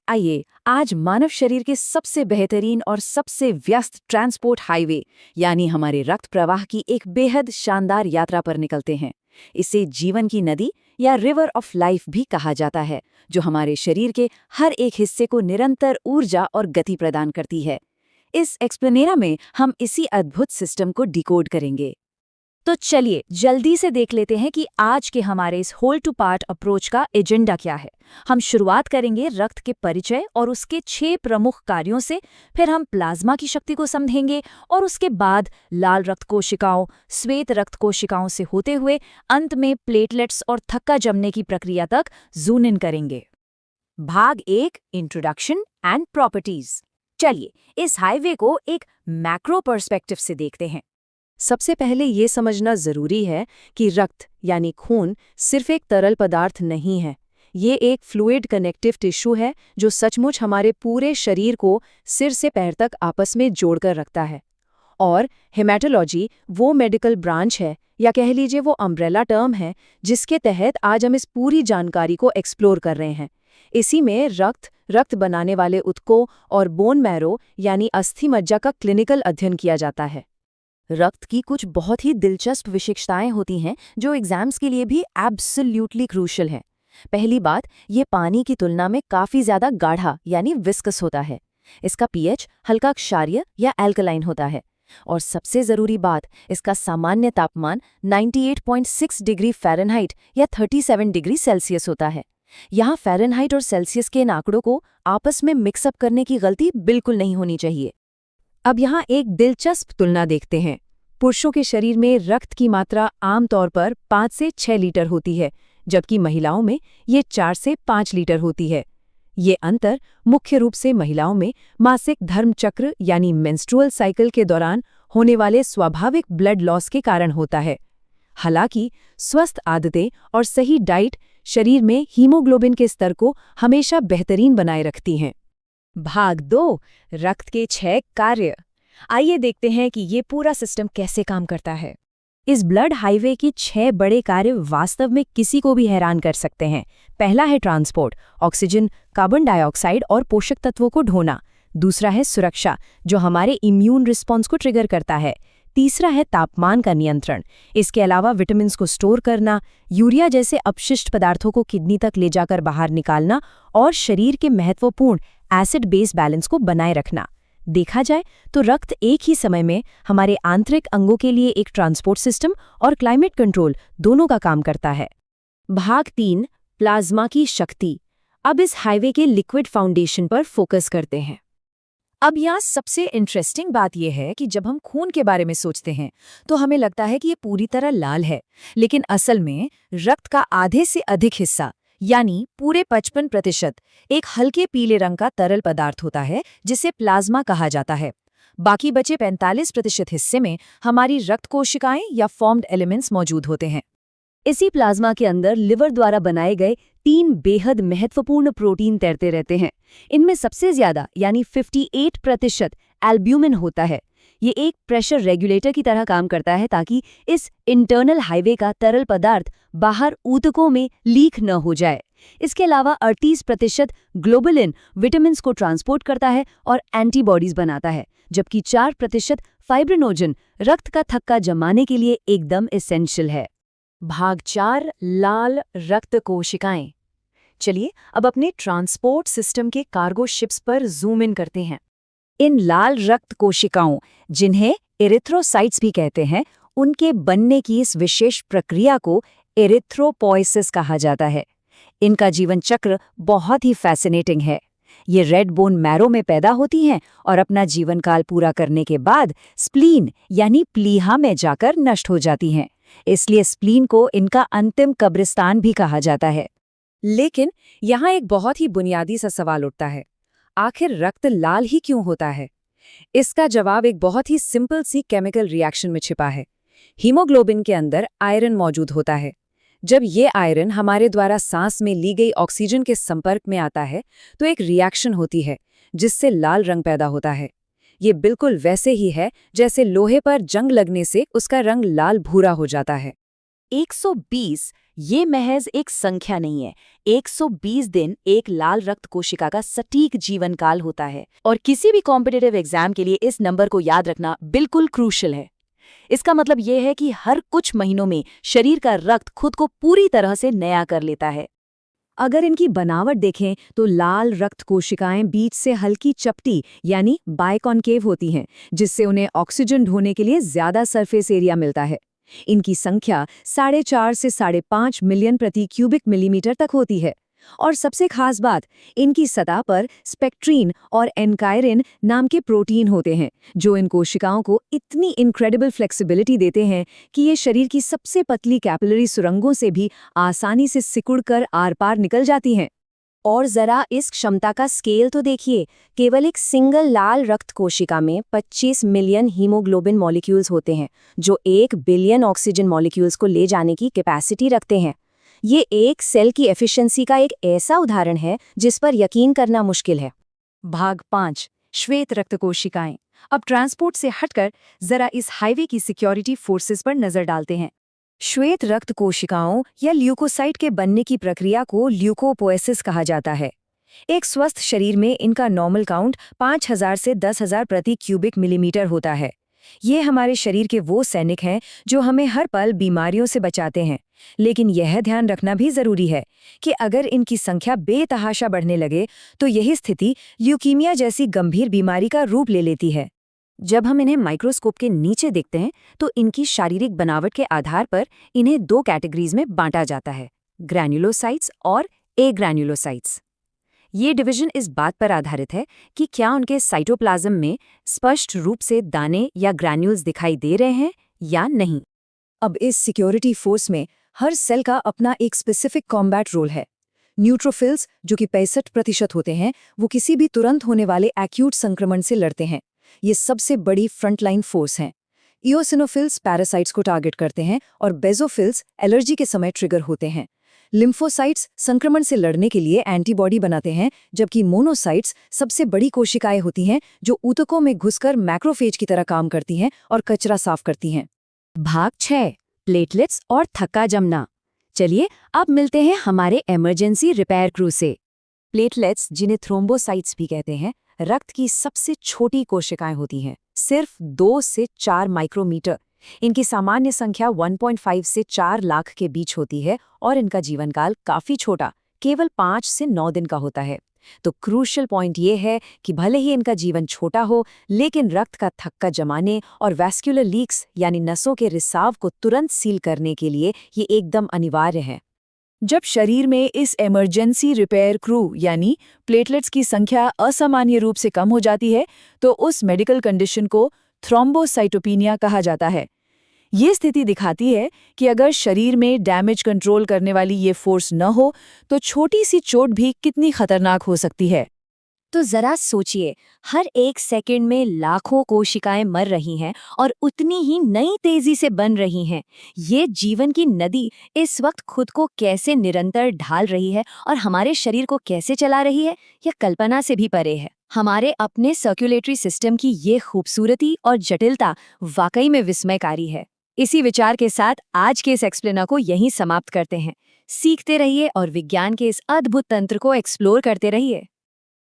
आइए आज मानव शरीर के सबसे बेहतरीन और सबसे व्यस्त ट्रांसपोर्ट हाईवे यानी हमारे रक्त प्रवाह की एक बेहद शानदार यात्रा पर निकलते हैं। इसे जीवन की नदी या रिवर ऑफ लाइफ भी कहा जाता है, जो हमारे शरीर के हर एक हिस्से को निरंतर ऊर्जा और गति प्रदान करती है। इस एक्सप्लेनेरा में हम इसी अद्भुत सिस्टम को डिकोड करेंगे। तो चलिए जल्दी से देख लेते हैं कि आज के हमारे इस होल टू पार्ट अप्रोच का एजेंडा क्या है। हम शुरुआत करेंगे रक्त के परिचय और उसके 6 प्रमुख कार्यों से, फिर हम प्लाज्मा की शक्ति को समझेंगे और उसके बाद लाल रक्त कोशिकाओं, श्वेत रक्त कोशिकाओं से होते हुए अंत में प्लेटलेट्स और थक्का जमने की प्रक्रिया तक जूम इन करेंगे। भाग 1, इंट्रोडक्शन एंड प्रॉपर्टीज। चलिए इस हाईवे को एक मैक्रो पर्सपेक्टिव से देखते हैं। सबसे पहले ये समझना जरूरी है कि रक्त यानी खून सिर्फ एक तरल पदार्थ नहीं है। ये एक फ्लूइड कनेक्टिव टिश्यू है जो सचमुच हमारे पूरे शरीर को सिर से पैर तक आपस में जोड़कर रखता है। और हेमेटोलॉजी वो मेडिकल ब्रांच है, या कह लीजिए वो अम्ब्रेला टर्म है, जिसके तहत आज हम इस पूरी जानकारी को एक्सप्लोर कर रहे हैं। इसी में रक्त बनाने वाले ऊतकों और बोन मैरो यानी अस्थि मज्जा का क्लिनिकल अध्ययन किया जाता है। रक्त की कुछ बहुत ही दिलचस्प विशेषताएं होती हैं जो एग्जाम्स के लिए भी एब्सोल्यूटली क्रूशल हैं। पहली बात, ये पानी की तुलना में काफ़ी ज़्यादा गाढ़ा यानी विस्कस होता है। इसका पीएच हल्का क्षारीय या एल्कलाइन होता है। और सबसे ज़रूरी बात, इसका सामान्य तापमान 98.6 डिग्री फ़ारेनहाइट या 37 डिग्री सेल्सियस होता है। यहाँ फ़ारेनहाइट और सेल्सियस के इन आंकड़ों को आपस में मिक्सअप करने की गलती बिल्कुल नहीं होनी चाहिए। अब यहाँ एक दिलचस्प तुलना देखते हैं। पुरुषों के शरीर में रक्त की मात्रा आमतौर पर 5 से 6 लीटर होती है, जबकि महिलाओं में ये 4 से 5 लीटर होती है। ये अंतर मुख्य रूप से महिलाओं में मासिक धर्म चक्र यानी मेंस्ट्रुअल साइकिल के दौरान होने वाले स्वाभाविक ब्लड लॉस के कारण होता है। हालांकि स्वस्थ आदतें और सही डाइट शरीर में हीमोग्लोबिन के स्तर को हमेशा बेहतरीन बनाए रखती हैं। भाग 2, रक्त के 6 कार्य। आइए देखते हैं कि ये पूरा सिस्टम कैसे काम करता है। इस ब्लड हाईवे की 6 बड़े कार्य वास्तव में किसी को भी हैरान कर सकते हैं। पहला है ट्रांसपोर्ट, ऑक्सीजन, कार्बन डाइऑक्साइड और पोषक तत्वों को ढोना। दूसरा है सुरक्षा, जो हमारे इम्यून रिस्पॉन्स को ट्रिगर करता है। तीसरा है तापमान का नियंत्रण। इसके अलावा विटामिन्स को स्टोर करना, यूरिया जैसे अपशिष्ट पदार्थों को किडनी तक ले जाकर बाहर निकालना और शरीर के महत्वपूर्ण एसिड बेस बैलेंस को बनाए रखना। देखा जाए तो रक्त एक ही समय में हमारे आंतरिक अंगों के लिए एक ट्रांसपोर्ट सिस्टम और क्लाइमेट कंट्रोल दोनों का काम करता है। भाग 3, प्लाज्मा की शक्ति। अब इस हाईवे के लिक्विड फाउंडेशन पर फोकस करते हैं। अब यहाँ सबसे इंटरेस्टिंग बात यह है कि जब हम खून के बारे में सोचते हैं तो हमें लगता है कि ये पूरी तरह लाल है, लेकिन असल में रक्त का आधे से अधिक हिस्सा यानी पूरे 55% एक हल्के पीले रंग का तरल पदार्थ होता है, जिसे प्लाज्मा कहा जाता है। बाकी बचे 45% हिस्से में हमारी रक्त कोशिकाएं या फॉर्म्ड एलिमेंट्स मौजूद होते हैं। इसी प्लाज्मा के अंदर लिवर द्वारा बनाए गए 3 बेहद महत्वपूर्ण प्रोटीन तैरते रहते हैं। इनमें सबसे ज्यादा यानी 58% एल्ब्यूमिन होता है। ये एक प्रेशर रेगुलेटर की तरह काम करता है ताकि इस इंटरनल हाईवे का तरल पदार्थ बाहर ऊतकों में लीक न हो जाए। इसके अलावा 38% ग्लोबुलिन विटामिन्स को ट्रांसपोर्ट करता है और एंटीबॉडीज बनाता है, जबकि 4% फाइब्रिनोजन रक्त का थक्का जमाने के लिए एकदम एसेंशियल है। भाग 4, लाल रक्त कोशिकाएं। चलिए अब अपने ट्रांसपोर्ट सिस्टम के कार्गो शिप्स पर जूम इन करते हैं। इन लाल रक्त कोशिकाओं, जिन्हें एरिथ्रोसाइट्स भी कहते हैं, उनके बनने की इस विशेष प्रक्रिया को एरिथ्रोपोइसिस कहा जाता है। इनका जीवन चक्र बहुत ही फैसिनेटिंग है। ये रेड बोन मैरो में पैदा होती हैं और अपना जीवन काल पूरा करने के बाद स्प्लीन यानी प्लीहा में जाकर नष्ट हो जाती हैं। इसलिए स्प्लीन को इनका अंतिम कब्रिस्तान भी कहा जाता है। लेकिन यहाँ एक बहुत ही बुनियादी सा सवाल उठता है, आखिर रक्त लाल ही क्यों होता है? इसका जवाब एक बहुत ही सिंपल सी केमिकल रिएक्शन में छिपा है। हीमोग्लोबिन के अंदर आयरन मौजूद होता है। जब ये आयरन हमारे द्वारा सांस में ली गई ऑक्सीजन के संपर्क में आता है तो एक रिएक्शन होती है जिससे लाल रंग पैदा होता है। ये बिल्कुल वैसे ही है जैसे लोहे पर जंग लगने से उसका रंग लाल भूरा हो जाता है। 120 ये महज एक संख्या नहीं है। 120 दिन एक लाल रक्त कोशिका का सटीक जीवन काल होता है और किसी भी कॉम्पिटिटिव एग्जाम के लिए इस नंबर को याद रखना बिल्कुल क्रूशियल है। इसका मतलब यह है कि हर कुछ महीनों में शरीर का रक्त खुद को पूरी तरह से नया कर लेता है। अगर इनकी बनावट देखें तो लाल रक्त कोशिकाएं बीच से हल्की चपटी यानी बायकॉन्केव होती हैं, जिससे उन्हें ऑक्सीजन ढोने के लिए ज्यादा सरफेस एरिया मिलता है। इनकी संख्या 4.5 से 5.5 मिलियन प्रति क्यूबिक मिलीमीटर तक होती है। और सबसे खास बात, इनकी सतह पर स्पेक्ट्रीन और एनकायरिन नाम के प्रोटीन होते हैं, जो इन कोशिकाओं को इतनी इनक्रेडिबल फ्लेक्सिबिलिटी देते हैं कि ये शरीर की सबसे पतली कैपिलरी सुरंगों से भी आसानी से सिकुड़कर आर-पार निकल जाती हैं। और जरा इस क्षमता का स्केल तो देखिए, केवल एक सिंगल लाल रक्त कोशिका में 25 मिलियन हीमोग्लोबिन मॉलिक्यूल्स होते हैं, जो 1 बिलियन ऑक्सीजन मॉलिक्यूल्स को ले जाने की कैपेसिटी रखते हैं। ये एक सेल की एफिशिएंसी का एक ऐसा उदाहरण है जिस पर यकीन करना मुश्किल है। भाग 5, श्वेत रक्त कोशिकाएं। अब ट्रांसपोर्ट से हटकर जरा इस हाईवे की सिक्योरिटी फोर्सेस पर नजर डालते हैं। श्वेत रक्त कोशिकाओं या ल्यूकोसाइट के बनने की प्रक्रिया को ल्यूकोपोएसिस कहा जाता है। एक स्वस्थ शरीर में इनका नॉर्मल काउंट 5000 से 10,000 प्रति क्यूबिक मिलीमीटर होता है। ये हमारे शरीर के वो सैनिक हैं जो हमें हर पल बीमारियों से बचाते हैं। लेकिन यह ध्यान रखना भी जरूरी है कि अगर इनकी संख्या बेतहाशा बढ़ने लगे तो यही स्थिति ल्यूकीमिया जैसी गंभीर बीमारी का रूप ले लेती है। जब हम इन्हें माइक्रोस्कोप के नीचे देखते हैं तो इनकी शारीरिक बनावट के आधार पर इन्हें 2 कैटेगरीज में बांटा जाता है, ग्रैन्युलोसाइट्स और एग्रैन्युलोसाइट्स। ये डिवीजन इस बात पर आधारित है कि क्या उनके साइटोप्लाज्म में स्पष्ट रूप से दाने या ग्रैन्यूल्स दिखाई दे रहे हैं या नहीं। अब इस सिक्योरिटी फोर्स में हर सेल का अपना एक स्पेसिफिक कॉम्बैट रोल है। न्यूट्रोफिल्स, जो कि 65% होते हैं, वो किसी भी तुरंत होने वाले एक्यूट संक्रमण से लड़ते हैं। ये सबसे बड़ी फ्रंटलाइन फोर्स हैं। इओसिनोफिल्स पैरासाइट्स को टारगेट करते हैं और बेजोफिल्स एलर्जी के समय ट्रिगर होते हैं। लिम्फोसाइट्स संक्रमण से लड़ने के लिए एंटीबॉडी बनाते हैं, जबकि मोनोसाइट्स सबसे बड़ी कोशिकाएं होती हैं जो ऊतकों में घुसकर मैक्रोफेज की तरह काम करती हैं और कचरा साफ करती हैं। भाग 6, प्लेटलेट्स और थक्का जमना। चलिए अब मिलते हैं हमारे इमरजेंसी रिपेयर क्रू से। प्लेटलेट्स, जिन्हें थ्रोम्बोसाइट्स भी कहते हैं, रक्त की सबसे छोटी कोशिकाएं होती हैं, सिर्फ 2 से 4 माइक्रोमीटर। इनकी सामान्य संख्या 1.5 से 4 लाख के बीच होती है और इनका जीवनकाल काफी छोटा, केवल 5 से 9 दिन का होता है। तो क्रूशियल पॉइंट ये है कि भले ही इनका जीवन छोटा हो, लेकिन रक्त का थक्का जमाने और वैस्कुलर लीक्स यानी नसों के रिसाव को तुरंत सील करने के लिए ये एकदम अनिवार्य है। जब शरीर में इस इमरजेंसी रिपेयर क्रू यानी प्लेटलेट्स की संख्या असामान्य रूप से कम हो जाती है, तो उस मेडिकल कंडीशन को थ्रोम्बोसाइटोपिनिया कहा जाता है। ये स्थिति दिखाती है कि अगर शरीर में डैमेज कंट्रोल करने वाली ये फोर्स न हो तो छोटी सी चोट भी कितनी खतरनाक हो सकती है। तो जरा सोचिए, हर 1 सेकंड में लाखों कोशिकाएं मर रही हैं और उतनी ही नई तेजी से बन रही हैं। ये जीवन की नदी इस वक्त खुद को कैसे निरंतर ढाल रही है और हमारे शरीर को कैसे चला रही है, यह कल्पना से भी परे है। हमारे अपने सर्कुलेटरी सिस्टम की ये खूबसूरती और जटिलता वाकई में विस्मयकारी है। इसी विचार के साथ आज के इस एक्सप्लेनर को यहीं समाप्त करते हैं। सीखते रहिए और विज्ञान के इस अद्भुत तंत्र को एक्सप्लोर करते रहिए।